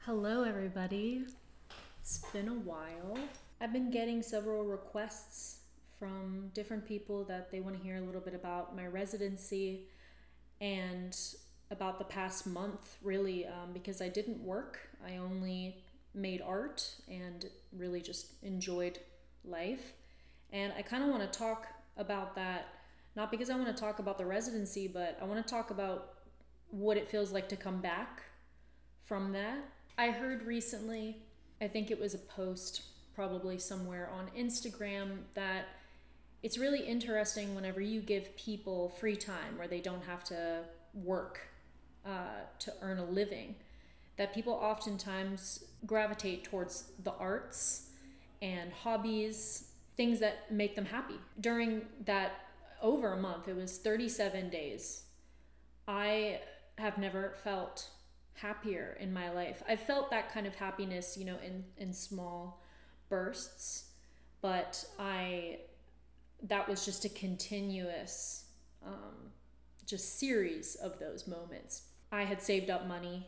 Hello, everybody. It's been a while. I've been getting several requests from different people that they want to hear a little bit about my residency and about the past month, really, because I didn't work. I only made art and really just enjoyed life. And I kind of want to talk about that, not because I want to talk about the residency, but I want to talk about what it feels like to come back from that. I heard recently, I think it was a post probably somewhere on Instagram, that it's really interesting whenever you give people free time where they don't have to work to earn a living, that people oftentimes gravitate towards the arts and hobbies, things that make them happy. During that over a month, it was 37 days, I have never felt happier in my life. I've felt that kind of happiness, in small bursts, but that was just a continuous just series of those moments. I had saved up money,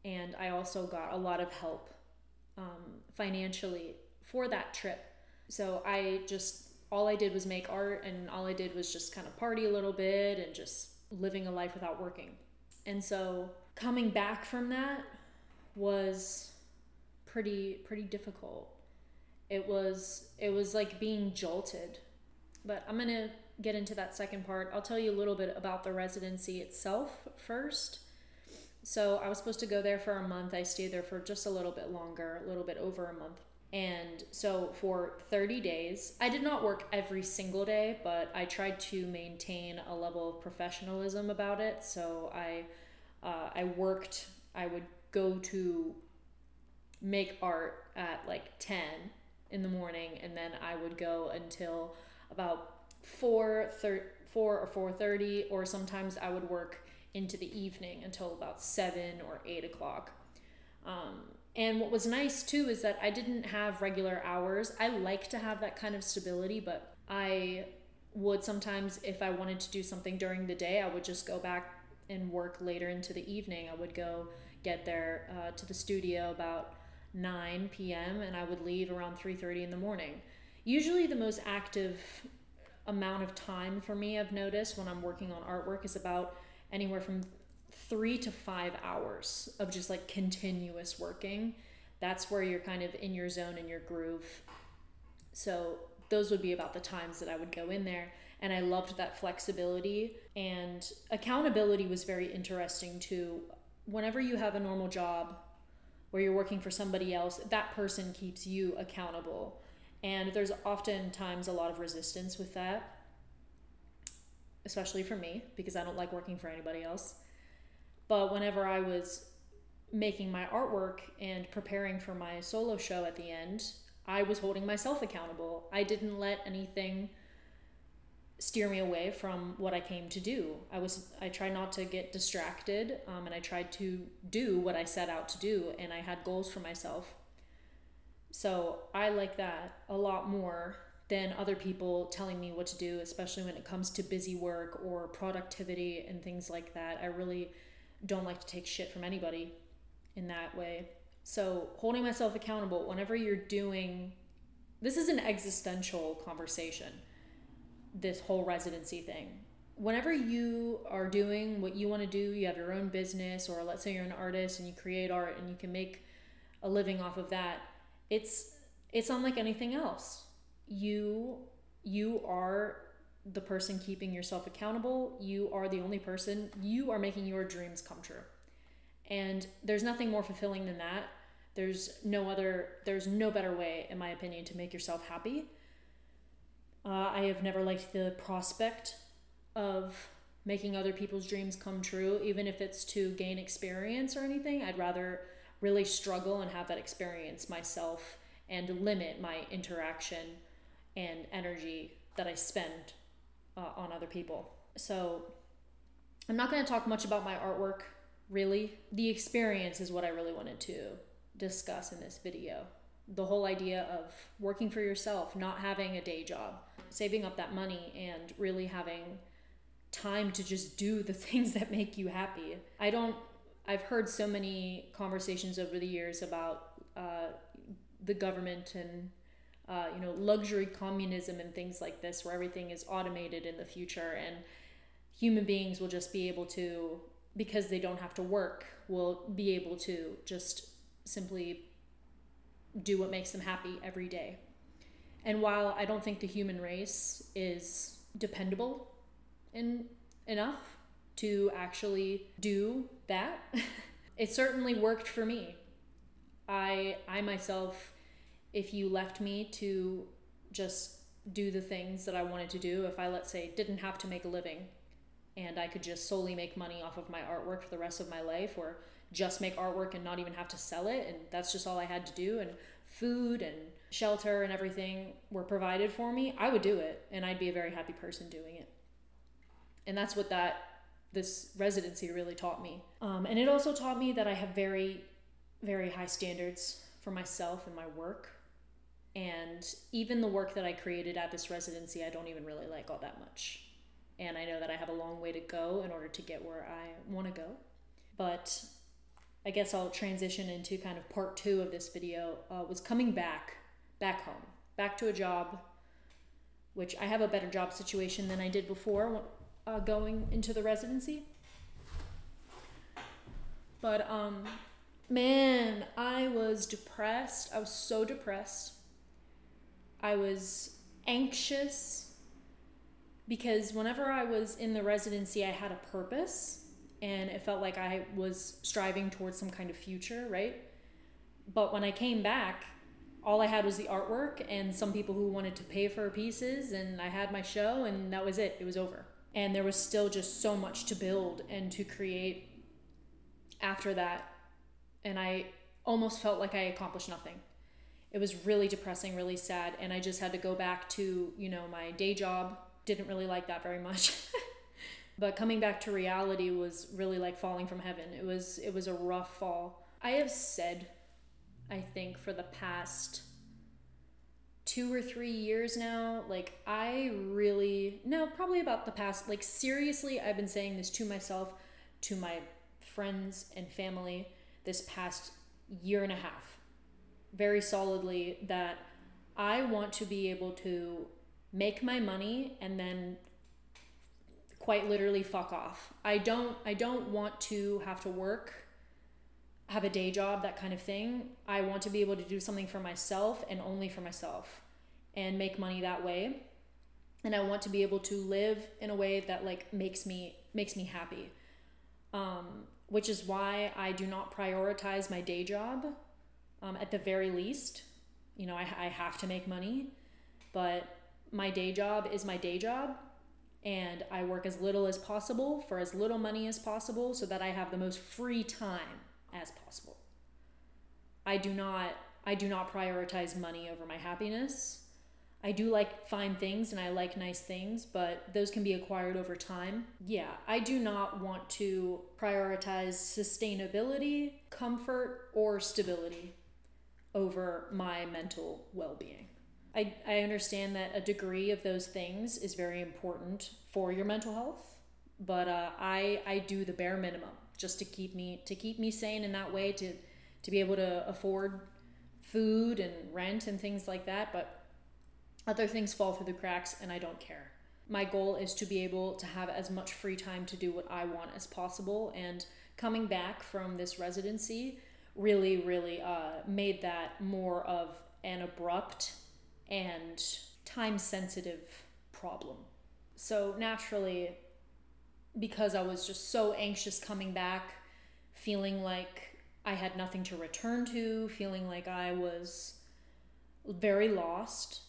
and I also got a lot of help financially for that trip. So all I did was make art, and all I did was just kind of party a little bit and just living a life without working. And so coming back from that was pretty difficult. It was like being jolted. But I'm going to get into that second part. I'll tell you a little bit about the residency itself first. So I was supposed to go there for a month. I stayed there for just a little bit longer, a little bit over a month. And so for 30 days, I did not work every single day, but I tried to maintain a level of professionalism about it. So I worked, I would go to make art at like 10 in the morning, and then I would go until about 4 or 4:30, or sometimes I would work into the evening until about 7 or 8 o'clock. And what was nice too is that I didn't have regular hours. I like to have that kind of stability, but I would sometimes, if I wanted to do something during the day, I would just go back and work later into the evening. I would go get there to the studio about 9 p.m. and I would leave around 3:30 in the morning. Usually the most active amount of time for me, I've noticed, when I'm working on artwork is about anywhere from 3 to 5 hours of just like continuous working. That's where you're kind of in your zone, in your groove. So those would be about the times that I would go in there. And I loved that flexibility, and accountability was very interesting too. Whenever you have a normal job where you're working for somebody else, that person keeps you accountable. And there's oftentimes a lot of resistance with that, especially for me, because I don't like working for anybody else. But whenever I was making my artwork and preparing for my solo show at the end, I was holding myself accountable. I didn't let anything steer me away from what I came to do. I tried not to get distracted, and I tried to do what I set out to do, and I had goals for myself. So I like that a lot more than other people telling me what to do, especially when it comes to busy work or productivity and things like that. I really don't like to take shit from anybody in that way. So holding myself accountable whenever you're doing, this is an existential conversation, this whole residency thing. Whenever you are doing what you want to do, you have your own business, or let's say you're an artist and you create art and you can make a living off of that, it's unlike anything else. You are the person keeping yourself accountable. You are the only person. You are making your dreams come true. And there's nothing more fulfilling than that. There's no better way, in my opinion, to make yourself happy. I have never liked the prospect of making other people's dreams come true, even if it's to gain experience or anything. I'd rather really struggle and have that experience myself and limit my interaction and energy that I spend on other people. So I'm not going to talk much about my artwork, really. The experience is what I really wanted to discuss in this video. The whole idea of working for yourself, not having a day job, saving up that money, and really having time to just do the things that make you happy. I don't I've heard so many conversations over the years about the government and luxury communism and things like this, where everything is automated in the future and human beings will just be able to, because they don't have to work, will be able to just simply do what makes them happy every day. And while I don't think the human race is dependable enough to actually do that, it certainly worked for me. I myself, if you left me to just do the things that I wanted to do, if I, let's say, didn't have to make a living and I could just solely make money off of my artwork for the rest of my life, or just make artwork and not even have to sell it, and that's just all I had to do, and food and shelter and everything were provided for me, I would do it, and I'd be a very happy person doing it. And that's what this residency really taught me. And it also taught me that I have very, very high standards for myself and my work. And even the work that I created at this residency, I don't even really like all that much. And I know that I have a long way to go in order to get where I want to go. But I guess I'll transition into kind of part 2 of this video, was coming back home, back to a job, which I have a better job situation than I did before going into the residency. But man, I was depressed. I was so depressed. I was anxious because whenever I was in the residency, I had a purpose and it felt like I was striving towards some kind of future, right? But when I came back, all I had was the artwork and some people who wanted to pay for pieces, and I had my show and that was it. It was over. And there was still just so much to build and to create after that. And I almost felt like I accomplished nothing. It was really depressing, really sad. And I just had to go back to, my day job. Didn't really like that very much. But coming back to reality was really like falling from heaven. It was a rough fall. I have said, I think for the past 2 or 3 years now, probably about the past, seriously, I've been saying this to myself, to my friends and family this past year and a half, very solidly, that I want to be able to make my money and then quite literally fuck off. I don't want to have to work, have a day job, that kind of thing. I want to be able to do something for myself and only for myself and make money that way. And I want to be able to live in a way that makes me happy. Which is why I do not prioritize my day job. At the very least, I have to make money, but my day job is my day job, and I work as little as possible for as little money as possible so that I have the most free time as possible. I do not prioritize money over my happiness. I do like fine things and I like nice things, but those can be acquired over time. Yeah, I do not want to prioritize sustainability, comfort, or stability over my mental well-being. I understand that a degree of those things is very important for your mental health, but I do the bare minimum just to keep me sane in that way, to be able to afford food and rent and things like that. But other things fall through the cracks and I don't care. My goal is to be able to have as much free time to do what I want as possible, and coming back from this residency really, really made that more of an abrupt and time-sensitive problem. So naturally, because I was just so anxious coming back, feeling like I had nothing to return to, feeling like I was very lost,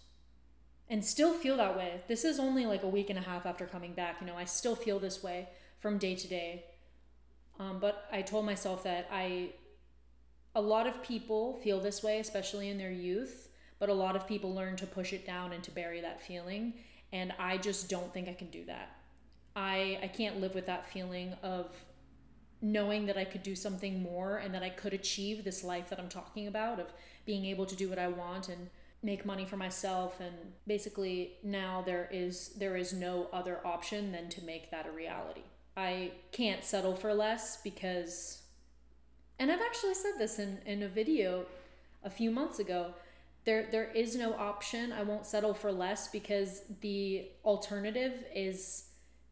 and still feel that way. This is only a week and a half after coming back. I still feel this way from day to day. But I told myself that a lot of people feel this way, especially in their youth, but a lot of people learn to push it down and to bury that feeling. And I just don't think I can do that. I can't live with that feeling of knowing that I could do something more and that I could achieve this life that I'm talking about, of being able to do what I want and make money for myself. And basically now there is no other option than to make that a reality. I can't settle for less because And I've actually said this in a video a few months ago. There is no option. I won't settle for less because the alternative is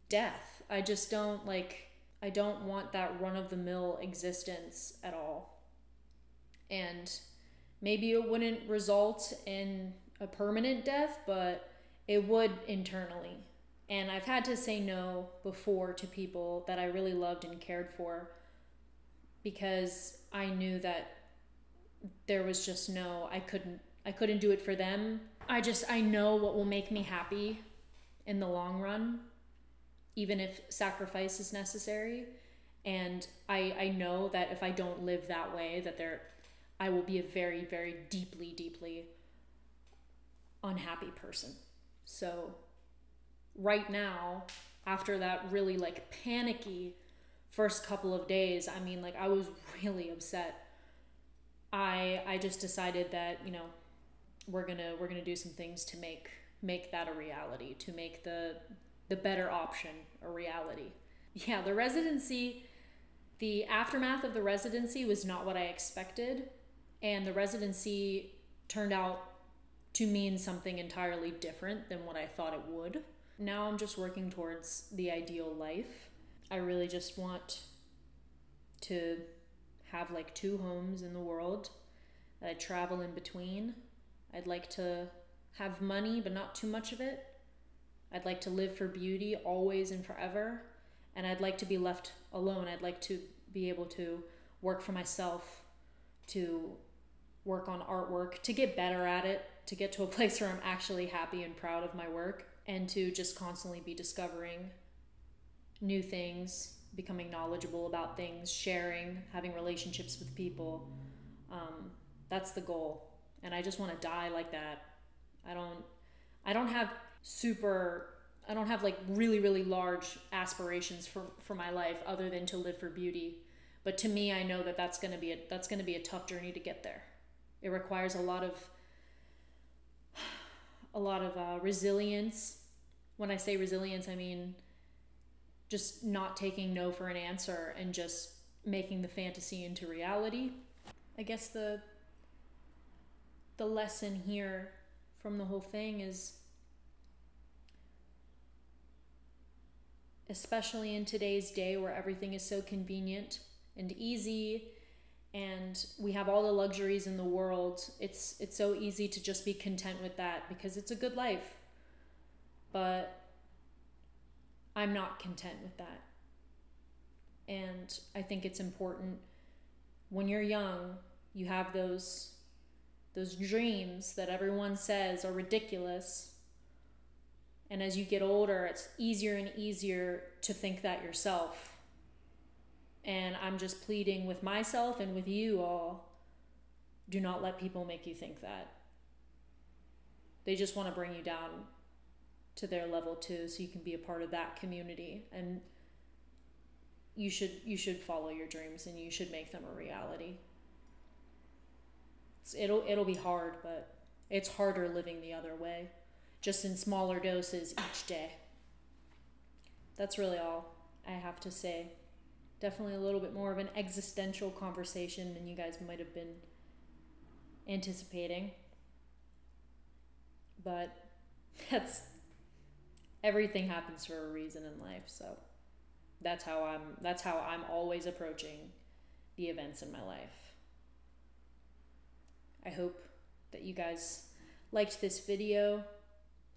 death. I just don't like, I don't want that run of the mill existence at all. And maybe it wouldn't result in a permanent death, but it would internally. And I've had to say no before to people that I really loved and cared for because I knew that there was just no, I couldn't do it for them. I know what will make me happy in the long run, even if sacrifice is necessary. And I know that if I don't live that way, that I will be a very, very deeply, deeply unhappy person. So right now, after that really like panicky first couple of days, I mean, like I was really upset. I just decided that, you know, we're gonna do some things to make that a reality, to make the better option a reality. Yeah, the residency, the aftermath of the residency was not what I expected, and the residency turned out to mean something entirely different than what I thought it would. Now I'm just working towards the ideal life. I really just want to have like 2 homes in the world that I travel in between. I'd like to have money, but not too much of it. I'd like to live for beauty always and forever. And I'd like to be left alone. I'd like to be able to work for myself, to work on artwork, to get better at it, to get to a place where I'm actually happy and proud of my work, and to just constantly be discovering new things, becoming knowledgeable about things, sharing, having relationships with people. That's the goal. And I just want to die like that. I don't have like really, really large aspirations for my life other than to live for beauty. But to me, I know that that's going to be a tough journey to get there. It requires a lot of resilience. When I say resilience, I mean just not taking no for an answer and just making the fantasy into reality. I guess the lesson here from the whole thing is, especially in today's day where everything is so convenient and easy and we have all the luxuries in the world, it's so easy to just be content with that because it's a good life. But I'm not content with that. And I think it's important when you're young, you have those dreams that everyone says are ridiculous. And as you get older, it's easier and easier to think that yourself. And I'm just pleading with myself and with you all, do not let people make you think that. They just want to bring you down to their level too, so you can be a part of that community. And you should follow your dreams and you should make them a reality. It'll be hard, but it's harder living the other way, just in smaller doses each day. That's really all I have to say. Definitely a little bit more of an existential conversation than you guys might have been anticipating. But everything happens for a reason in life, so that's how I'm always approaching the events in my life. I hope that you guys liked this video.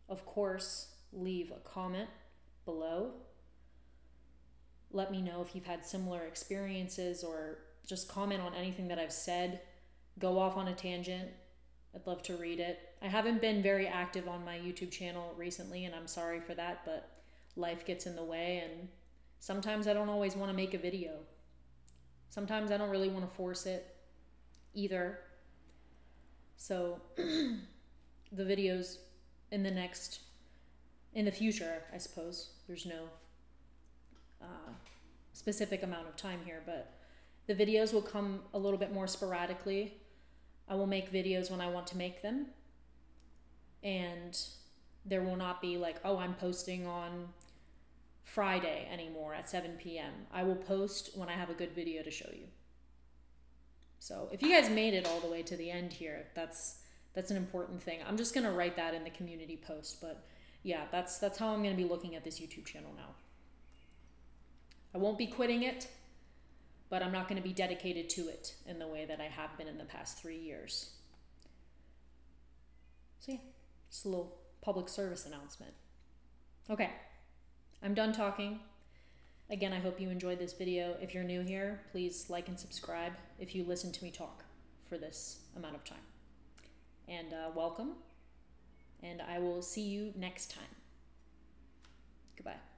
Of course, leave a comment below. Let me know if you've had similar experiences, or just comment on anything that I've said. Go off on a tangent. I'd love to read it. I haven't been very active on my YouTube channel recently, and I'm sorry for that, but life gets in the way, and sometimes I don't always want to make a video. Sometimes I don't really want to force it either. So the videos in the future, I suppose, there's no specific amount of time here, but the videos will come a little bit more sporadically. I will make videos when I want to make them, and there will not be like, oh, I'm posting on Friday anymore at 7 p.m. I will post when I have a good video to show you. So if you guys made it all the way to the end here, that's an important thing. I'm just gonna write that in the community post, but yeah, that's how I'm gonna be looking at this YouTube channel now. I won't be quitting it, but I'm not gonna be dedicated to it in the way that I have been in the past 3 years. So yeah, just a little public service announcement. Okay, I'm done talking. Again, I hope you enjoyed this video. If you're new here, please like and subscribe if you listen to me talk for this amount of time. And welcome, and I will see you next time. Goodbye.